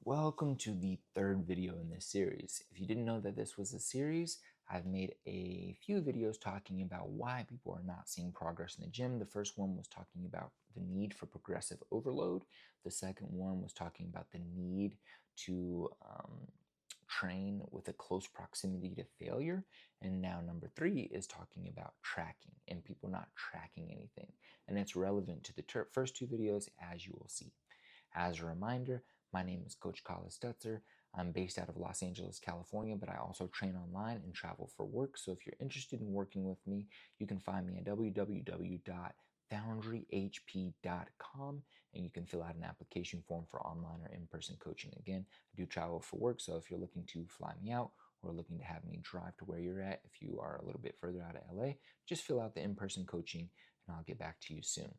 Welcome to the third video in this series. If you didn't know that this was a series, I've made a few videos talking about why people are not seeing progress in the gym. The first one was talking about the need for progressive overload. The second one was talking about the need to train with a close proximity to failure. And now number three is talking about tracking and people not tracking anything. And it's relevant to the first two videos, as you will see. As a reminder, my name is Coach Collis Stutzer. I'm based out of Los Angeles, California, but I also train online and travel for work. So if you're interested in working with me, you can find me at www.foundryhp.com, and you can fill out an application form for online or in-person coaching. Again, I do travel for work, so if you're looking to fly me out or looking to have me drive to where you're at, if you are a little bit further out of LA, just fill out the in-person coaching and I'll get back to you soon.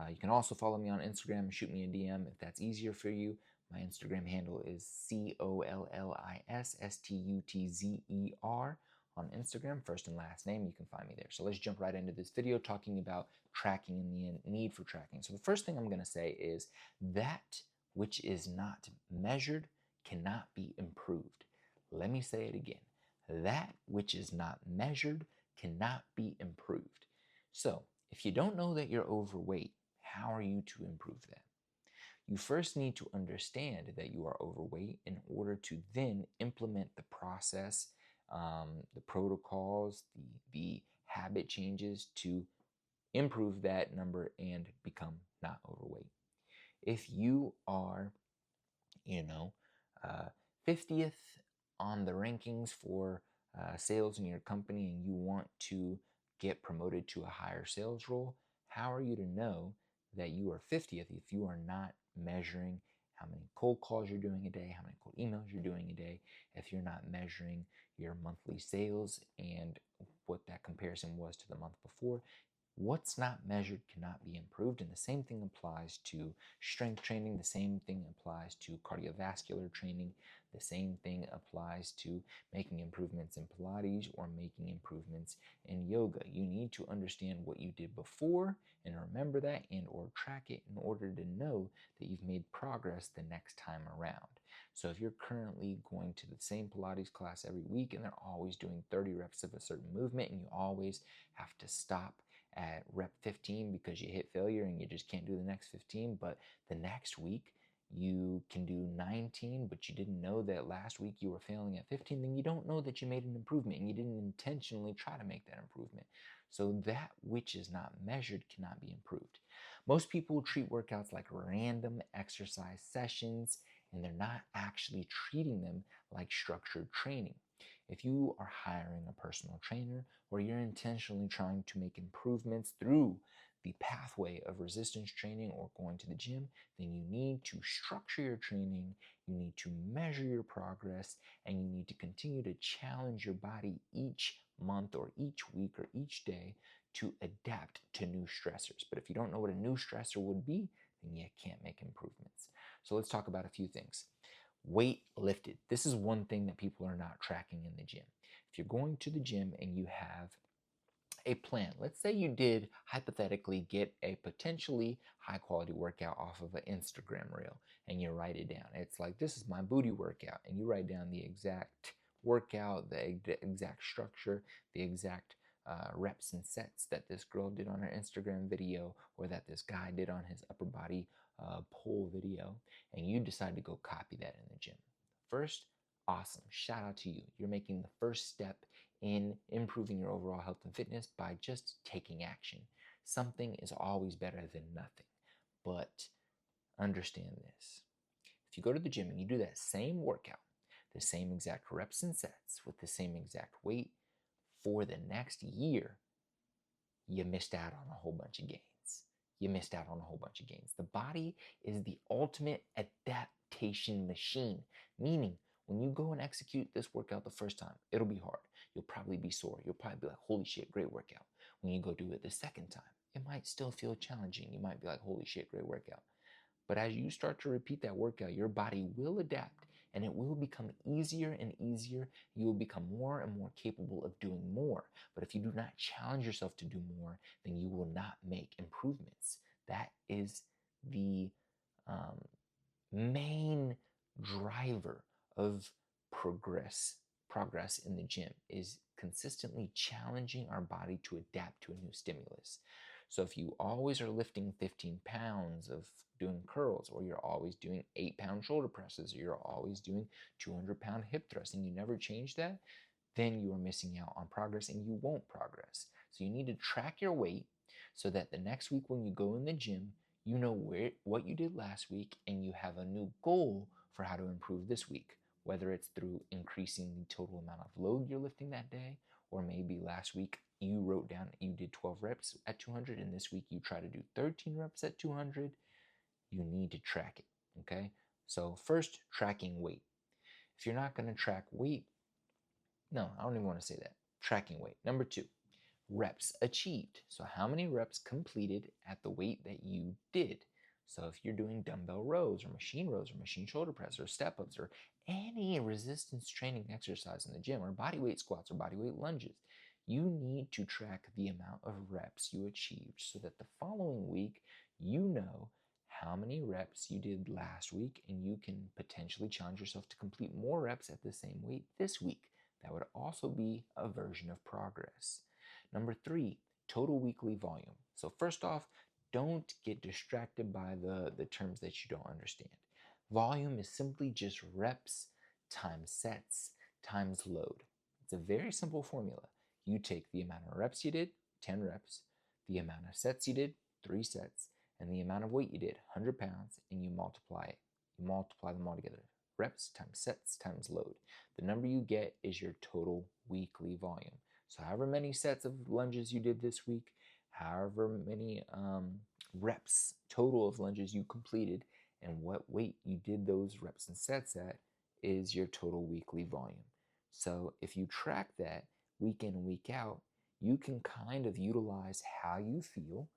You can also follow me on Instagram and shoot me a DM if that's easier for you. My Instagram handle is COLLISSTUTZER on Instagram, first and last name. You can find me there. So let's jump right into this video talking about tracking and the need for tracking. So the first thing I'm going to say is that which is not measured cannot be improved. Let me say it again. That which is not measured cannot be improved. So if you don't know that you're overweight, how are you to improve that? You first need to understand that you are overweight in order to then implement the process, the protocols, the habit changes to improve that number and become not overweight. If you are, 50th on the rankings for sales in your company and you want to get promoted to a higher sales role, how are you to know that you are 50th if you are not measuring how many cold calls you're doing a day, how many cold emails you're doing a day, if you're not measuring your monthly sales and what that comparison was to the month before? What's not measured cannot be improved, and the same thing applies to strength training, the same thing applies to cardiovascular training, the same thing applies to making improvements in Pilates or making improvements in yoga. You need to understand what you did before and remember that and or track it in order to know that you've made progress the next time around. So if you're currently going to the same Pilates class every week and they're always doing 30 reps of a certain movement and you always have to stop at rep 15 because you hit failure and you just can't do the next 15, but the next week you can do 19, but you didn't know that last week you were failing at 15, then you don't know that you made an improvement and you didn't intentionally try to make that improvement. So that which is not measured cannot be improved. Most people treat workouts like random exercise sessions and they're not actually treating them like structured training. If you are hiring a personal trainer or you're intentionally trying to make improvements through the pathway of resistance training or going to the gym, then you need to structure your training, you need to measure your progress, and you need to continue to challenge your body each month or each week or each day to adapt to new stressors. But if you don't know what a new stressor would be, then you can't make improvements. So let's talk about a few things. Weight lifted. This is one thing that people are not tracking in the gym. If you're going to the gym and you have a plan, let's say you did hypothetically get a potentially high quality workout off of an Instagram reel and you write it down. It's like, this is my booty workout, and you write down the exact workout, the exact structure, the exact reps and sets that this girl did on her Instagram video or that this guy did on his upper body pull video, and you decide to go copy that in the gym. First, awesome. Shout out to you. You're making the first step in improving your overall health and fitness by just taking action. Something is always better than nothing. But understand this. If you go to the gym and you do that same workout, the same exact reps and sets with the same exact weight for the next year, you missed out on a whole bunch of gains. You missed out on a whole bunch of gains. The body is the ultimate adaptation machine, meaning when you go and execute this workout the first time, it'll be hard. You'll probably be sore. You'll probably be like, holy shit, great workout. When you go do it the second time, it might still feel challenging. You might be like, holy shit, great workout. But as you start to repeat that workout, your body will adapt and it will become easier and easier. You will become more and more capable of doing more. But if you do not challenge yourself to do more, then you will not make improvements. That is the main driver of progress in the gym is consistently challenging our body to adapt to a new stimulus. So if you always are lifting 15 pounds of doing curls, or you're always doing 8-pound shoulder presses, or you're always doing 200-pound hip thrusts, and you never change that, then you are missing out on progress and you won't progress. So you need to track your weight so that the next week when you go in the gym, you know what you did last week, and you have a new goal for how to improve this week, whether it's through increasing the total amount of load you're lifting that day, or maybe last week you wrote down you did 12 reps at 200 and this week you try to do 13 reps at 200. You need to track it, okay? So first, tracking weight. If you're not going to track weight, no, I don't even want to say that. Tracking weight. Number 2, reps achieved. So how many reps completed at the weight that you did? So if you're doing dumbbell rows or machine shoulder press or step-ups or any resistance training exercise in the gym, or bodyweight squats or bodyweight lunges, you need to track the amount of reps you achieved so that the following week you know how many reps you did last week, and you can potentially challenge yourself to complete more reps at the same weight this week. That would also be a version of progress. Number 3, total weekly volume. So first off, don't get distracted by the terms that you don't understand. Volume is simply just reps times sets times load. It's a very simple formula. You take the amount of reps you did, 10 reps, the amount of sets you did, 3 sets, and the amount of weight you did, 100 pounds, and you multiply it. You multiply them all together. Reps times sets times load. The number you get is your total weekly volume. So however many sets of lunges you did this week, however many reps total of lunges you completed, and what weight you did those reps and sets at is your total weekly volume. So if you track that week in and week out, you can kind of utilize how you feel.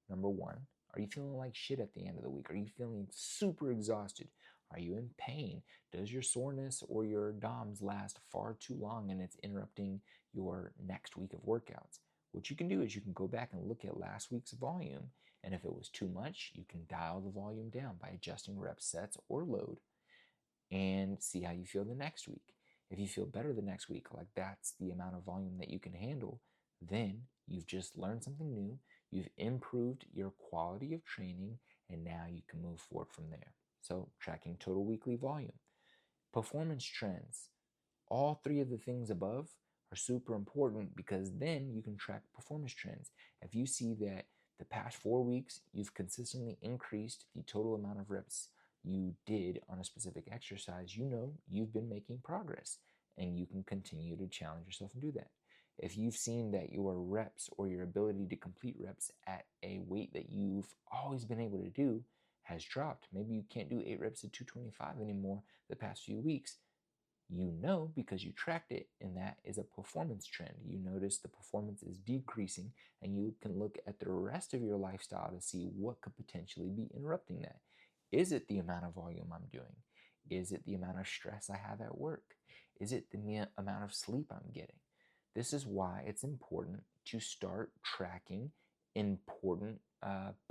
Number 1, are you feeling like shit at the end of the week? Are you feeling super exhausted? Are you in pain? Does your soreness or your DOMS last far too long and it's interrupting your next week of workouts? What you can do is you can go back and look at last week's volume, and if it was too much, you can dial the volume down by adjusting rep sets or load and see how you feel the next week. If you feel better the next week, like that's the amount of volume that you can handle, then you've just learned something new, you've improved your quality of training, and now you can move forward from there. So tracking total weekly volume. Performance trends. All 3 of the things above are super important because then you can track performance trends. If you see that the past 4 weeks you've consistently increased the total amount of reps you did on a specific exercise, you know you've been making progress and you can continue to challenge yourself and do that. If you've seen that your reps or your ability to complete reps at a weight that you've always been able to do has dropped, maybe you can't do 8 reps at 225 anymore the past few weeks, you know because you tracked it, and that is a performance trend. You notice the performance is decreasing, and you can look at the rest of your lifestyle to see what could potentially be interrupting that. Is it the amount of volume I'm doing? Is it the amount of stress I have at work? Is it the amount of sleep I'm getting? This is why it's important to start tracking important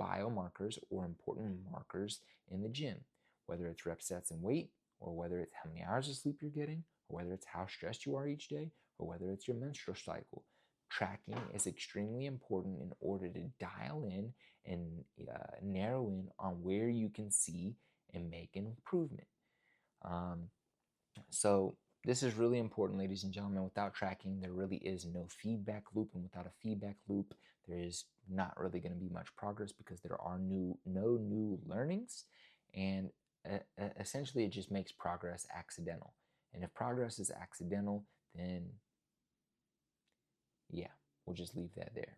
biomarkers or important markers in the gym, whether it's rep sets and weight, or whether it's how many hours of sleep you're getting, or whether it's how stressed you are each day, or whether it's your menstrual cycle. Tracking is extremely important in order to dial in and narrow in on where you can see and make an improvement. So this is really important, ladies and gentlemen. Without tracking, there really is no feedback loop, and without a feedback loop, there is not really going to be much progress because there are no new learnings, and essentially it just makes progress accidental. And if progress is accidental, then yeah, we'll just leave that there.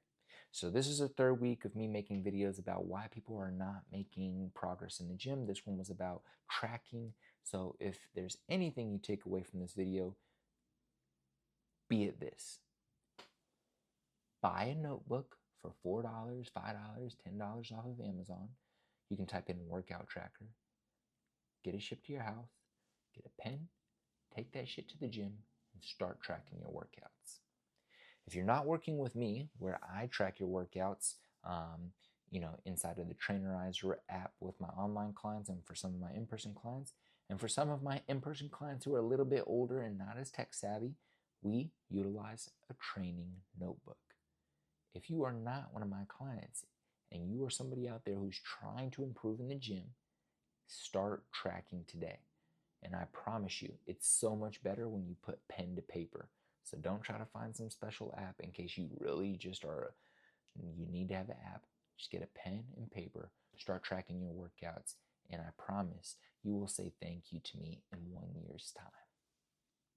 So this is the 3rd week of me making videos about why people are not making progress in the gym. This one was about tracking. So if there's anything you take away from this video, be it this: buy a notebook for $4, $5, $10 off of Amazon. You can type in workout tracker, get it shipped to your house, get a pen, take that shit to the gym, and start tracking your workouts. If you're not working with me, where I track your workouts, inside of the Trainerizer app with my online clients and for some of my in-person clients, And for some of my in-person clients who are a little bit older and not as tech savvy, we utilize a training notebook. If you are not one of my clients and you are somebody out there who's trying to improve in the gym, start tracking today. And I promise you, it's so much better when you put pen to paper. So don't try to find some special app in case you really just you need to have an app. Just get a pen and paper, start tracking your workouts, and I promise you will say thank you to me in 1 year's time.